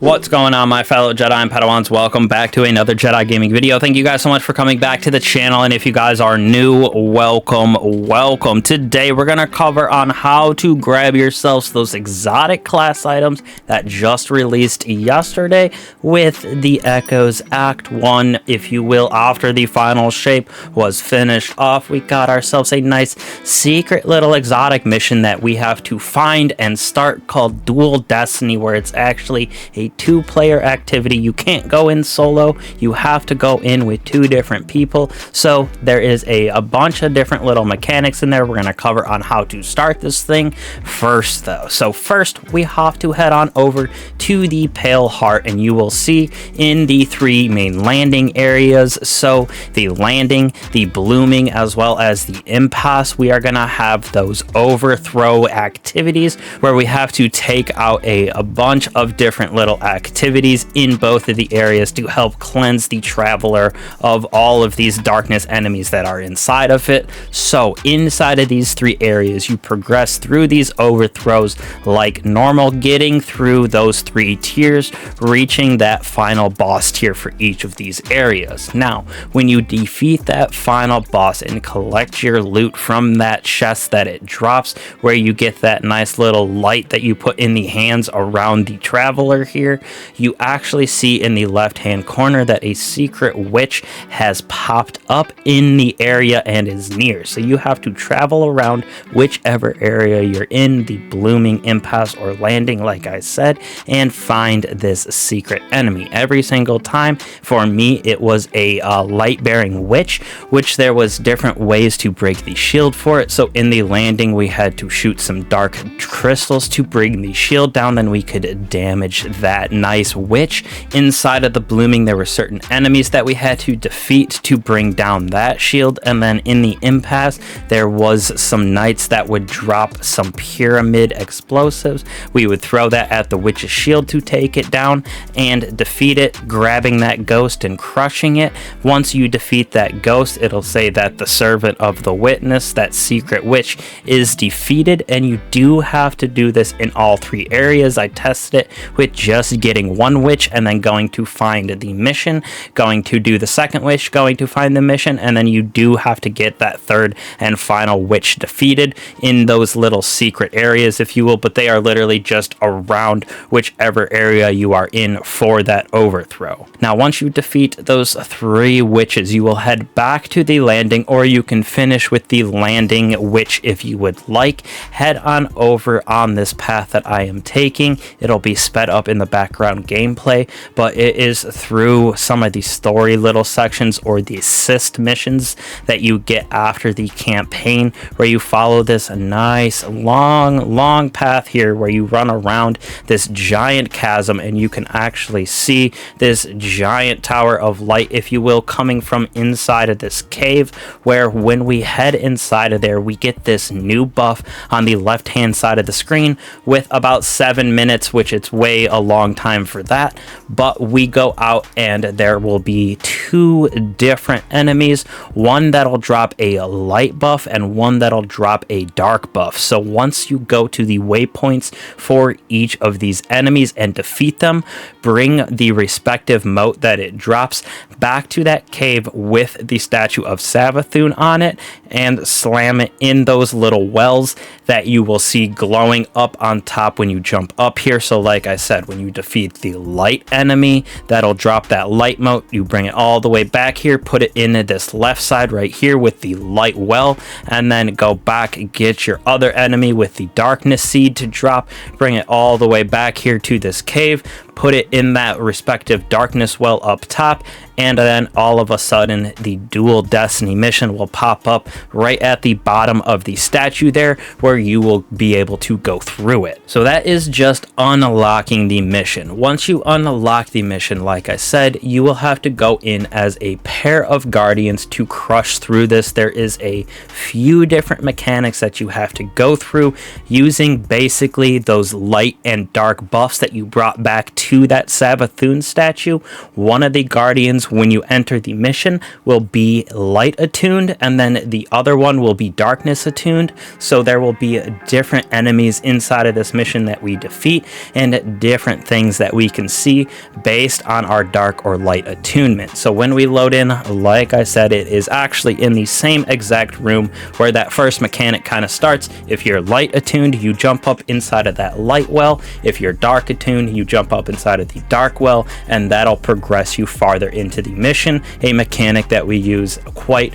What's going on, my fellow Jedi and Padawans? Welcome back to another Jedi gaming video. Thank you guys so much for coming back to the channel, and if you guys are new, welcome. Today we're gonna cover on how to grab yourselves those exotic class items that just released yesterday with the Echoes Act 1, if you will. After the final shape was finished off, we got ourselves a nice secret little exotic mission that we have to find and start, called Dual Destiny, where it's actually a two-player activity. You can't go in solo, you have to go in with two different people. So there is a bunch of different little mechanics in there. We're going to cover on how to start this thing first, though. So first we have to head on over to the Pale Heart, and you will see in the three main landing areas, so the landing, the blooming, as well as the impasse, we are going to have those overthrow activities where we have to take out a bunch of different little activities in both of the areas to help cleanse the traveler of all of these darkness enemies that are inside of it. So inside of these three areas, you progress through these overthrows like normal, getting through those three tiers, reaching that final boss tier for each of these areas. Now, when you defeat that final boss and collect your loot from that chest that it drops, where you get that nice little light that you put in the hands around the traveler here, you actually see in the left hand corner that a secret witch has popped up in the area and is near. So you have to travel around whichever area you're in, the blooming impasse or landing, like I said, and find this secret enemy. Every single time, for me, it was a light bearing witch, which there was different ways to break the shield for it. So in the landing, we had to shoot some dark crystals to bring the shield down, then we could damage that nice witch. Inside of the blooming, there were certain enemies that we had to defeat to bring down that shield, and then in the impasse, there was some knights that would drop some pyramid explosives. We would throw that at the witch's shield to take it down and defeat it, grabbing that ghost and crushing it. Once you defeat that ghost, it'll say that the servant of the witness, that secret witch, is defeated, and you do have to do this in all three areas. I tested it with just getting one witch and then going to find the mission, going to do the second witch, going to find the mission, and then you do have to get that third and final witch defeated in those little secret areas, if you will, but they are literally just around whichever area you are in for that overthrow. Now, once you defeat those three witches, you will head back to the landing, or you can finish with the landing witch if you would like. Head on over on this path that I am taking. It'll be sped up in the background gameplay, but it is through some of the story little sections or the assist missions that you get after the campaign, where you follow this nice long path here where you run around this giant chasm, and you can actually see this giant tower of light, if you will, coming from inside of this cave, where when we head inside of there, we get this new buff on the left hand side of the screen with about 7 minutes, which it's way a long time for that. But we go out and there will be two different enemies, one that'll drop a light buff and one that'll drop a dark buff. So once you go to the waypoints for each of these enemies and defeat them, bring the respective mote that it drops back to that cave with the statue of Savathun on it, and slam it in those little wells that you will see glowing up on top when you jump up here. So like I said, when you defeat the light enemy, that'll drop that light mote. You bring it all the way back here, put it in this left side right here with the light well, and then go back, get your other enemy with the darkness seed to drop, bring it all the way back here to this cave, put it in that respective darkness well up top, and then all of a sudden the Dual Destiny mission will pop up right at the bottom of the statue there, where you will be able to go through it. So that is just unlocking the mission. Once you unlock the mission, like I said, you will have to go in as a pair of guardians to crush through this. There is a few different mechanics that you have to go through using basically those light and dark buffs that you brought back to to that Savathun statue, one of the guardians when you enter the mission will be light attuned, and then the other one will be darkness attuned. So there will be different enemies inside of this mission that we defeat and different things that we can see based on our dark or light attunement. So when we load in, like I said, it is actually in the same exact room where that first mechanic kind of starts. If you're light attuned, you jump up inside of that light well. If you're dark attuned, you jump up inside of the dark well, and that'll progress you farther into the mission, a mechanic that we use quite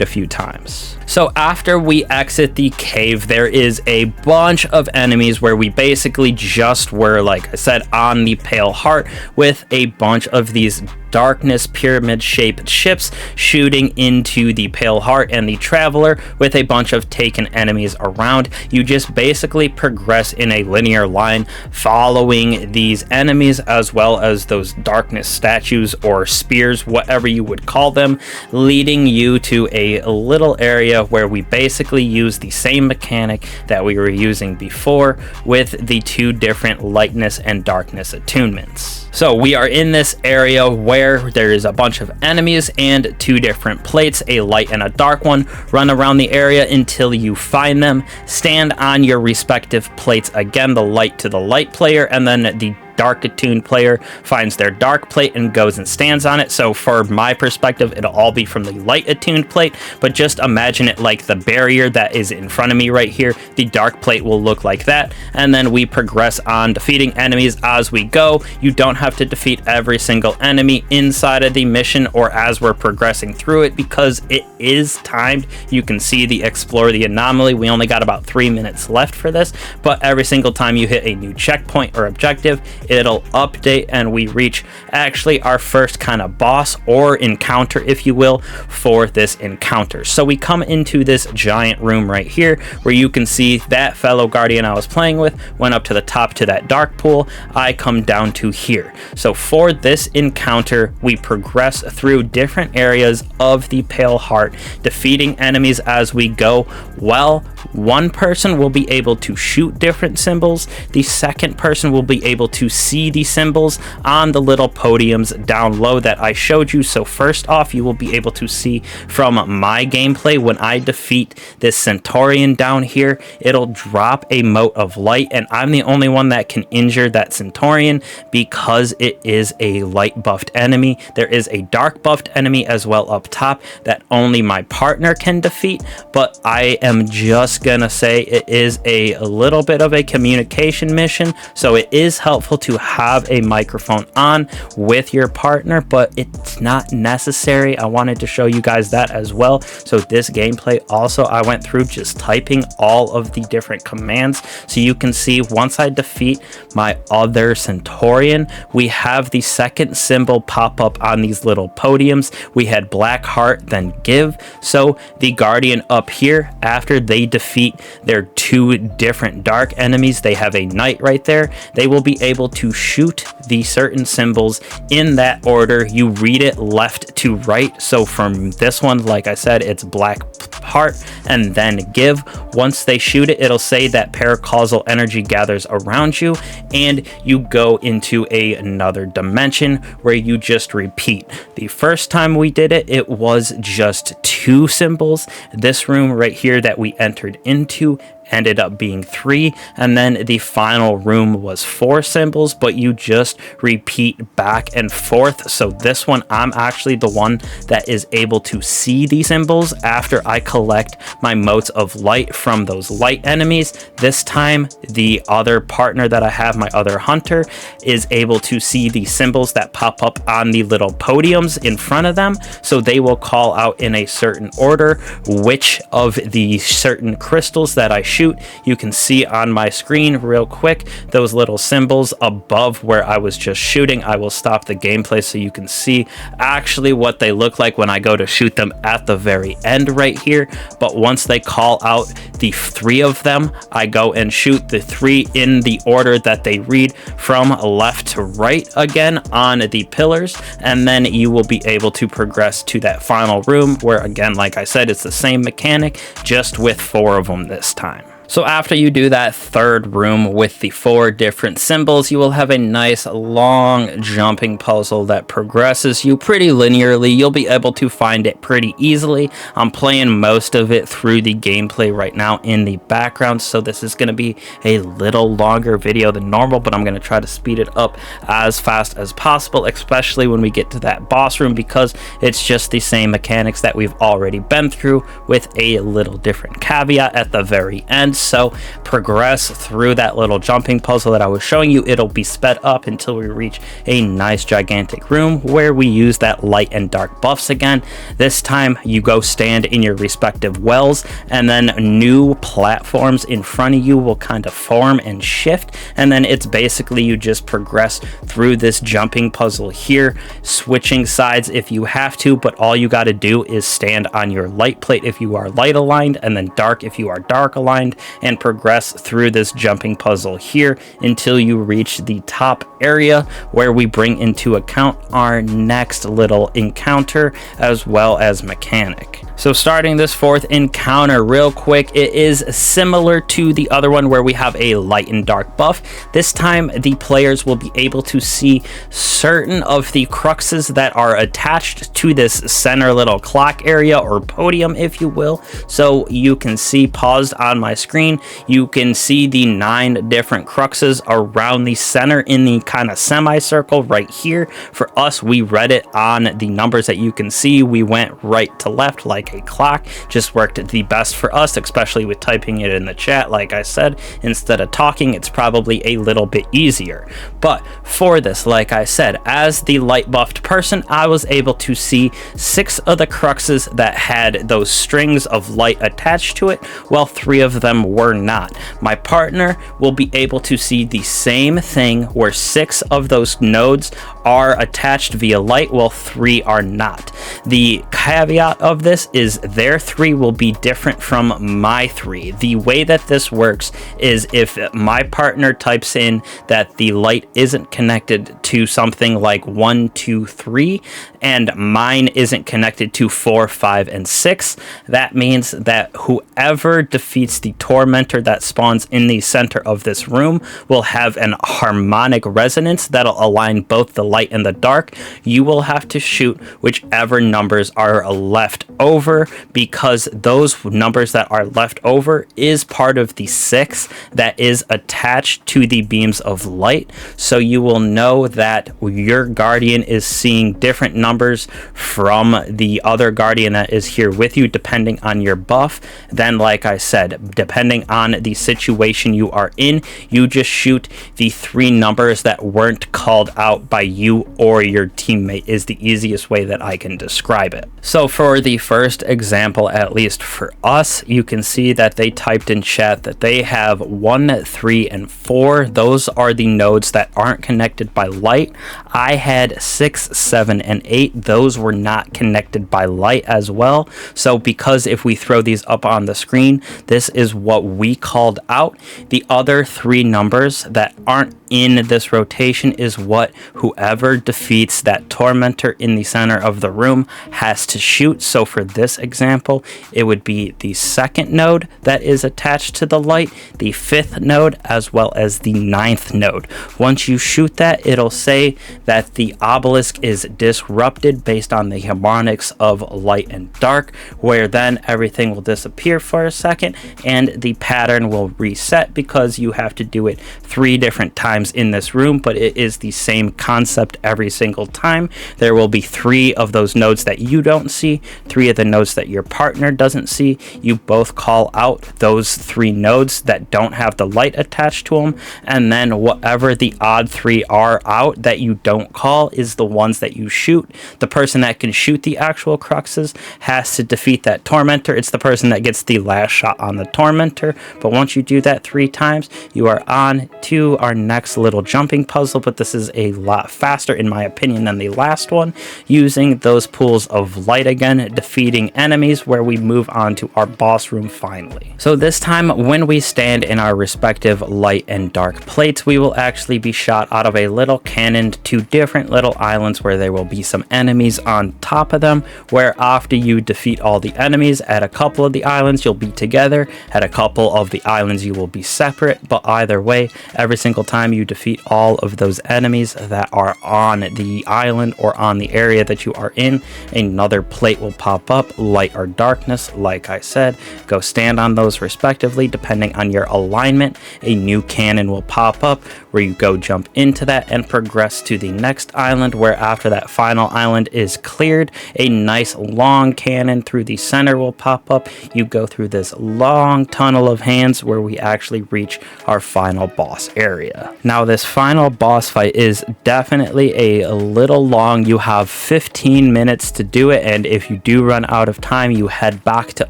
a few times. So after we exit the cave, there is a bunch of enemies where we basically just were, like I said, on the Pale Heart with a bunch of these darkness pyramid shaped ships shooting into the Pale Heart and the Traveler with a bunch of taken enemies around. You just basically progress in a linear line following these enemies, as well as those darkness statues or spears, whatever you would call them, leading you to a little area where we basically use the same mechanic that we were using before with the two different lightness and darkness attunements. So we are in this area where there is a bunch of enemies and two different plates, a light and a dark one. Run around the area until you find them. Stand on your respective plates again, the light to the light player, and then the dark attuned player finds their dark plate and goes and stands on it. So for my perspective, it'll all be from the light attuned plate, but just imagine it like the barrier that is in front of me right here. The dark plate will look like that, and then we progress on defeating enemies as we go. You don't have to defeat every single enemy inside of the mission or as we're progressing through it, because it is timed. You can see the explore the anomaly. We only got about 3 minutes left for this, but every single time you hit a new checkpoint or objective, it'll update and we reach actually our first kind of boss or encounter, if you will, for this encounter. So we come into this giant room right here where you can see that fellow guardian I was playing with went up to the top to that dark pool. I come down to here. So for this encounter, we progress through different areas of the Pale Heart, defeating enemies as we go. Well, one person will be able to shoot different symbols. The second person will be able to see the symbols on the little podiums down low that I showed you. So first off, you will be able to see from my gameplay when I defeat this Centaurian down here, it'll drop a mote of light, and I'm the only one that can injure that Centaurian because it is a light buffed enemy. There is a dark buffed enemy as well up top that only my partner can defeat, but I am just gonna say it is a little bit of a communication mission, so it is helpful to have a microphone on with your partner, but it's not necessary. I wanted to show you guys that as well. So this gameplay also, I went through just typing all of the different commands, so you can see once I defeat my other Centaurian, we have the second symbol pop up on these little podiums. We had black heart, then give. So the guardian up here, after they defeat their two different dark enemies, they have a knight right there. They will be able to shoot the certain symbols in that order. You read it left to right. So from this one, like I said, it's black heart and then give. Once they shoot it, it'll say that paracausal energy gathers around you, and you go into another dimension where you just repeat. The first time we did it, it was just two symbols. This room right here that we entered into ended up being 3, and then the final room was 4 symbols, but you just repeat back and forth. So this one, I'm actually the one that is able to see the symbols after I collect my motes of light from those light enemies. This time, the other partner that I have, my other hunter, is able to see the symbols that pop up on the little podiums in front of them, so they will call out in a certain order which of the certain crystals that I shoot. You can see on my screen real quick those little symbols above where I was just shooting. I will stop the gameplay so you can see actually what they look like when I go to shoot them at the very end right here. But once they call out the 3 of them, I go and shoot the 3 in the order that they read from left to right again on the pillars, and then you will be able to progress to that final room where, again, like I said, it's the same mechanic, just with 4 of them this time. So after you do that third room with the 4 different symbols, you will have a nice long jumping puzzle that progresses you pretty linearly. You'll be able to find it pretty easily. I'm playing most of it through the gameplay right now in the background, so this is going to be a little longer video than normal, but I'm going to try to speed it up as fast as possible, especially when we get to that boss room, because it's just the same mechanics that we've already been through with a little different caveat at the very end. So progress through that little jumping puzzle that I was showing you. It'll be sped up until we reach a nice gigantic room where we use that light and dark buffs again. This time you go stand in your respective wells, and then new platforms in front of you will kind of form and shift, and then it's basically you just progress through this jumping puzzle here, switching sides if you have to, but all you got to do is stand on your light plate if you are light aligned, and then dark if you are dark aligned, and progress through this jumping puzzle here until you reach the top area where we bring into account our next little encounter as well as mechanic. So starting this 4th encounter real quick, it is similar to the other one where we have a light and dark buff. This time the players will be able to see certain of the cruxes that are attached to this center little clock area or podium, if you will. So you can see, paused on my screen, you can see the 9 different cruxes around the center in the kind of semicircle right here. For us, we read it on the numbers that you can see. We went right to left like a clock. Just worked the best for us, especially with typing it in the chat. Like I said, instead of talking, it's probably a little bit easier. But for this, like I said, as the light buffed person, I was able to see 6 of the cruxes that had those strings of light attached to it, while 3 of them were not. My partner will be able to see the same thing where 6 of those nodes are attached via light while 3 are not. The caveat of this is their 3 will be different from my 3. The way that this works is if my partner types in that the light isn't connected to something like 1, 2, 3, and mine isn't connected to 4, 5, and 6, that means that whoever defeats the tormentor that spawns in the center of this room will have an harmonic resonance that'll align both the light and the dark. You will have to shoot whichever numbers are left over, because those numbers that are left over is part of the 6 that is attached to the beams of light. So you will know that your guardian is seeing different numbers from the other guardian that is here with you depending on your buff. Then, like I said, depending on the situation you are in, you just shoot the 3 numbers that weren't called out by you or your teammate, is the easiest way that I can describe it. So for the first example, at least for us, you can see that they typed in chat that they have 1, 3, and 4. Those are the nodes that aren't connected by light. I had 6, 7, and 8. Those were not connected by light as well. So because if we throw these up on the screen, this is what we called out. The other 3 numbers that aren't in this rotation is what whoever defeats that tormentor in the center of the room has to shoot. So for this example, it would be the 2nd node that is attached to the light, the 5th node, as well as the 9th node. Once you shoot that, it'll say that the obelisk is disrupted based on the harmonics of light and dark, where then everything will disappear for a second and the pattern will reset, because you have to do it 3 different times in this room, but it is the same concept every single time. There will be 3 of those nodes that you don't see, 3 of the nodes that your partner doesn't see. You both call out those 3 nodes that don't have the light attached to them, and then whatever the odd 3 are out that you don't call is the ones that you shoot. The person that can shoot the actual cruxes has to defeat that tormentor. It's the person that gets the last shot on the tormentor, but once you do that 3 times, you are on to our next little jumping puzzle. But this is a lot faster in my opinion than the last one, using those pools of light again, defeating hitting enemies, where we move on to our boss room finally. So this time, when we stand in our respective light and dark plates, we will actually be shot out of a little cannon to different little islands where there will be some enemies on top of them, where after you defeat all the enemies at a couple of the islands, you'll be together. At a couple of the islands, you will be separate, but either way, every single time you defeat all of those enemies that are on the island or on the area that you are in, another plate will pop up, light or darkness. Like I said, go stand on those respectively depending on your alignment. A new cannon will pop up where you go jump into that and progress to the next island, where after that final island is cleared, a nice long cannon through the center will pop up. You go through this long tunnel of hands where we actually reach our final boss area. Now this final boss fight is definitely a little long. You have 15 minutes to do it, and if you do run out of time, you head back to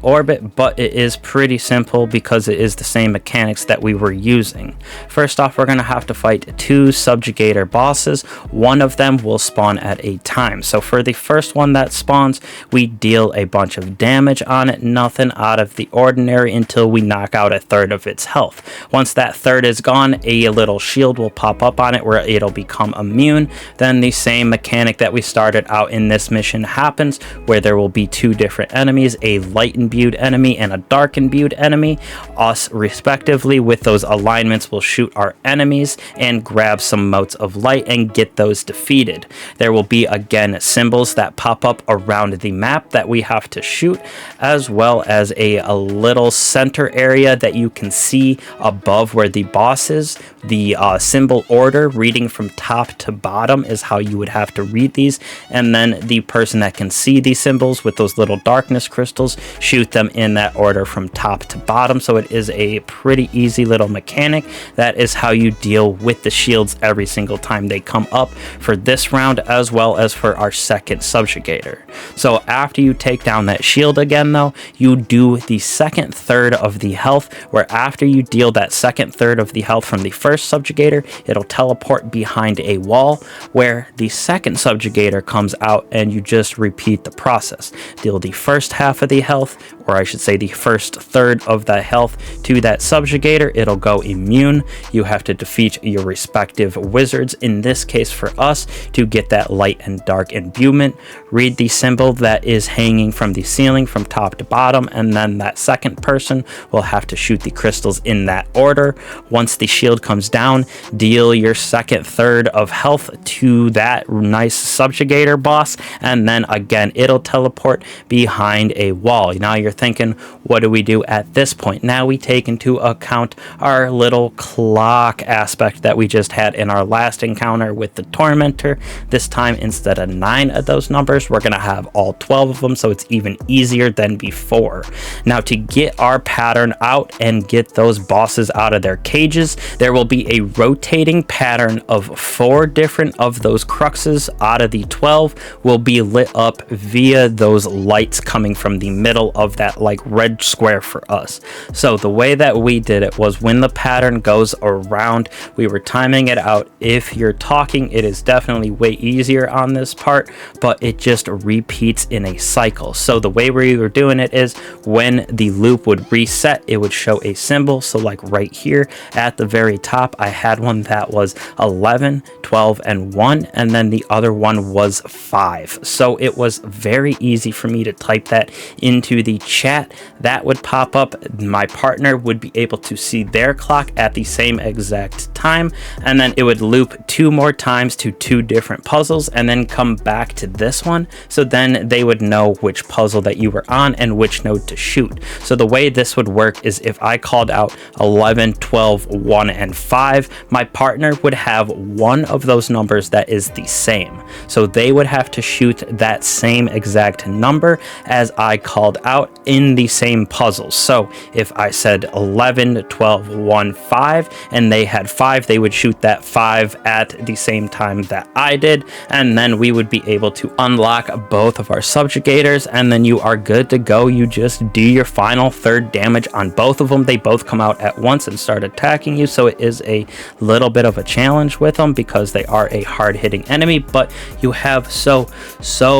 orbit, but it is pretty simple because it is the same mechanics that we were using. First off, we're going to have to fight 2 subjugator bosses. One of them will spawn at a time. So for the first one that spawns, we deal a bunch of damage on it, nothing out of the ordinary until we knock out a third of its health. Once that third is gone, a little shield will pop up on it where it'll become immune. Then the same mechanic that we started out in this mission happens, where there will be 2 different enemies, a light imbued enemy and a dark imbued enemy. Us respectively with those alignments will shoot our enemies and grab some motes of light and get those defeated. There will be again symbols that pop up around the map that we have to shoot, as well as a little center area that you can see above where the boss is. The symbol order reading from top to bottom is how you would have to read these, and then the person that can see these symbols with those little darkness crystals, shoot them in that order from top to bottom. So it is a pretty easy little mechanic. That is how you deal with the shields every single time they come up for this round, as well as for our second subjugator. So after you take down that shield again though, you do the second third of the health, where after you deal that second third of the health from the first subjugator, it'll teleport behind a wall where the second subjugator comes out, and you just repeat the process. Deal the first half of the health, or I should say the first third of the health to that subjugator, it'll go immune. You have to defeat your respective wizards, in this case for us, to get that light and dark imbuement. Read the symbol that is hanging from the ceiling from top to bottom, and then that second person will have to shoot the crystals in that order. Once the shield comes down, deal your second third of health to that nice subjugator boss, and then again it'll teleport behind a wall. Now you're thinking, what do we do at this point? Now we take into account our little clock aspect that we just had in our last encounter with the Tormentor. This time, instead of 9 of those numbers, we're gonna have all 12 of them, so it's even easier than before. Now to get our pattern out and get those bosses out of their cages, there will be a rotating pattern of 4 different of those cruxes out of the 12 will be lit up via those lights coming from the middle of that like red square for us. So the way that we did it was, when the pattern goes around, we were timing it out. If you're talking, it is definitely way easier on this part, but it just repeats in a cycle. So the way we were doing it is, when the loop would reset, it would show a symbol. So like right here at the very top, I had one that was 11, 12, and 1, and then the other one was 5. So it was very easy for me to type that into the chat. That would pop up. My partner would be able to see their clock at the same exact time, and then it would loop 2 more times to 2 different puzzles and then come back to this one. So then they would know which puzzle that you were on and which node to shoot. So the way this would work is, if I called out 11, 12, 1, and 5, my partner would have one of those numbers that is the same. So they would have to shoot that same exact number as I called out in the same puzzle. So if I said 11, 12, 1, 5, and they had 5, they would shoot that 5 at the same time that I did, and then we would be able to unlock both of our subjugators, and then you are good to go. You just do your final third damage on both of them. They both come out at once and start attacking you, so it is a little bit of a challenge with them because they are a hard-hitting enemy, but you have so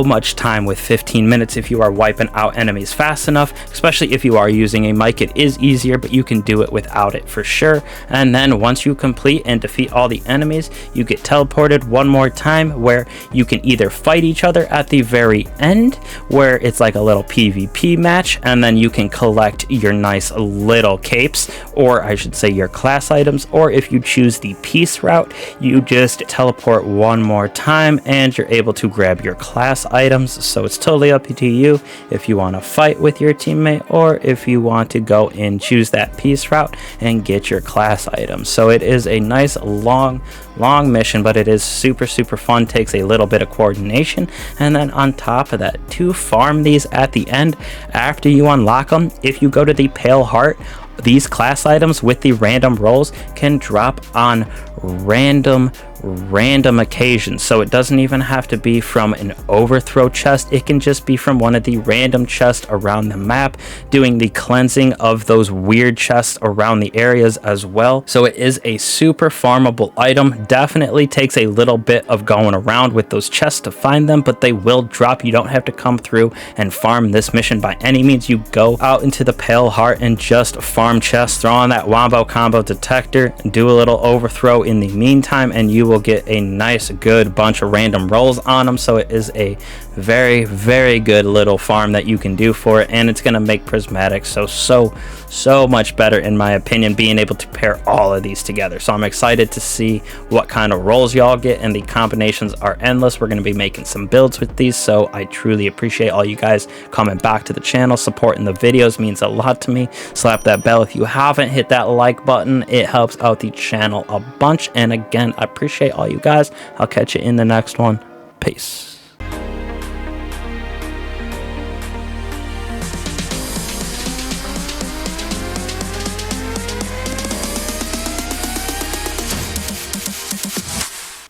much time with 15 minutes. If if you are wiping out enemies fast enough, especially if you are using a mic. It is easier, but you can do it without it for sure. And then once you complete and defeat all the enemies, you get teleported one more time, where you can either fight each other at the very end, where it's like a little PvP match, and then you can collect your nice little capes, or I should say your class items. Or if you choose the peace route, you just teleport one more time and you're able to grab your class items. So it's totally up to you if you want to fight with your teammate, or if you want to go and choose that peace route and get your class items. So it is a nice long mission, but it is super fun. Takes a little bit of coordination. And then on top of that, to farm these at the end after you unlock them, if you go to the Pale Heart, these class items with the random rolls can drop on random occasions. So it doesn't even have to be from an overthrow chest. It can just be from one of the random chests around the map, doing the cleansing of those weird chests around the areas as well. So it is a super farmable item. Definitely takes a little bit of going around with those chests to find them, but they will drop. You don't have to come through and farm this mission by any means. You go out into the Pale Heart and just farm chests, throw on that wombo combo detector, do a little overthrow in the meantime, and you will get a nice good bunch of random rolls on them. So it is a very good little farm that you can do for it, and it's going to make prismatic so much better, in my opinion, being able to pair all of these together. So I'm excited to see what kind of rolls y'all get, and the combinations are endless. We're going to be making some builds with these, so I truly appreciate all you guys coming back to the channel. Supporting the videos means a lot to me. Slap that bell if you haven't. Hit that like button. It helps out the channel a bunch. And again, I appreciate all you guys. I'll catch you in the next one. Peace.